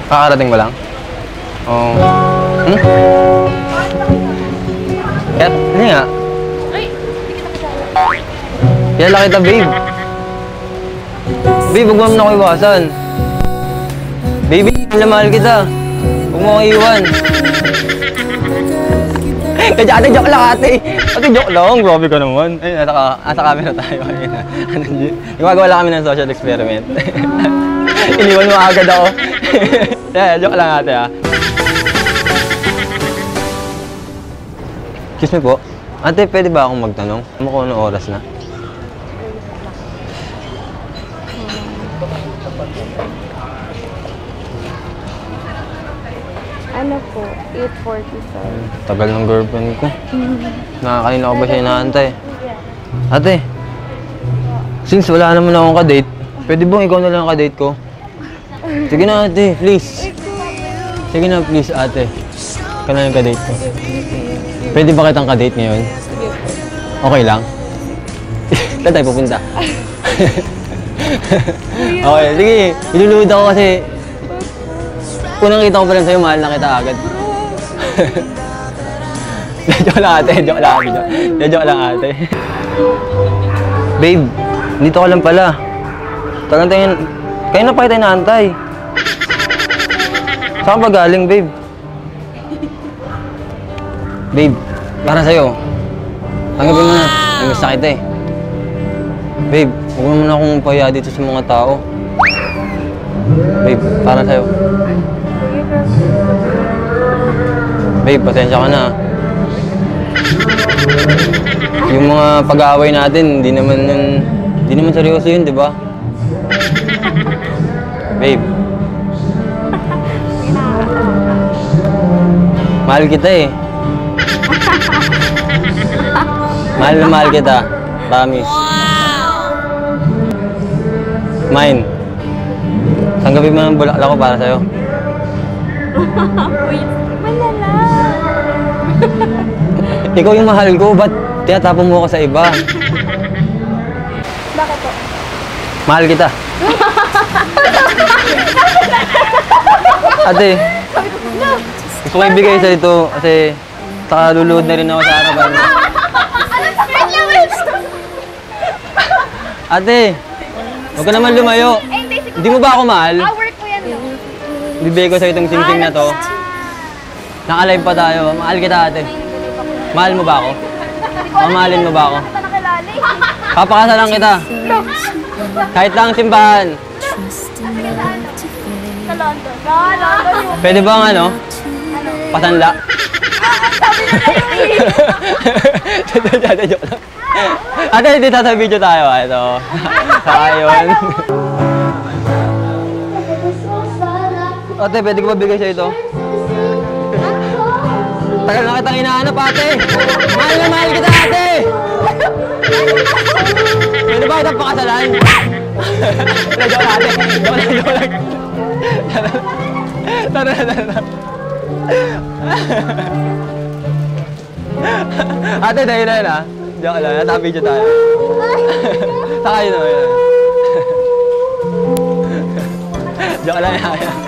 Kakarating mo lang? Oo. Hmm? Kaya, hindi nga. Kaya lang kita, babe. Babe, huwag mo naman ako iwasan. Baby, mahal kita. Huwag mo akong iwan. Kaya ate, joke lang ate. Ate, joke lang. Grabe ka naman. Ay, nasa camera tayo. Gumagawa lang kami ng social experiment. Iniwan mo agad ako. Yeah, joke lang ate ha. Excuse me po. Ate, pwede ba akong magtanong? Ano kung anong oras na? Ano po? 8:45. Tagal ng girlfriend ko. Nakakain ako ba siya inaantay? Ate, since wala naman akong kadate, pwede bang ikaw na lang ang kadate ko? Sige na ate, please. Sige na please ate. Ikaw na yung kadate ko. Pwede ba kitang kadate ngayon? Okay lang? Saan tayo pupunta? Okay, sige. Iluluhod ako kasi unang kita ko pa lang sa'yo, mahal na kita agad. Joke lang ate, joke lang ate. Joke lang ate. Babe, dito ka lang pala. Talang tingin, kayo na pa kita inaantay. Saan ba galing, babe? Babe, para sa'yo. Tanggapin mo na, namiss na kita eh. Babe, huwag mo naman akong pahiya dito sa mga tao. Babe, para sa'yo. Babe, pasensya ka na. Yung mga pag-aaway natin, hindi naman seryoso yun, di ba? Babe. Mahal kita eh. Mahal na mahal kita. Promise. Mine. Tanggapin mo ng bulaklak ko para sa'yo. Wait, malala. Ikaw yung mahal ko, ba't tinatapon mo ako sa iba? Bakit po? Mahal kita. Ate, gusto ko ibigay sa ito kasi luluhod na rin ako sa harapan. Ate, huwag ka naman lumayo. Hindi mo ba ako mahal? Work ko yan no? Bibigay ko sa itong sing-sing na to. Naka-live pa tayo. Mahal kita ate. Mahal mo ba ako? Mamahalin mo ba ako? Papakasalan kita. Kahit lang simbahan. Sa London. London yung... Pwede ba ang ano? Pasanla? Joke lang. Ate, dito sa video tayo. Ito. Ayun. Ate, pwede ko ba bigay sa ito? Tagal na kitang hinahanap, ate! Mahal na mahal kita, ate! Pwede ba kitang pakasalan? Joke lang, ate. Joke lang. Tara. Ate, dahil na yun, ha? Joke lang, nata-video tayo. Saka yun, Joke lang, yan.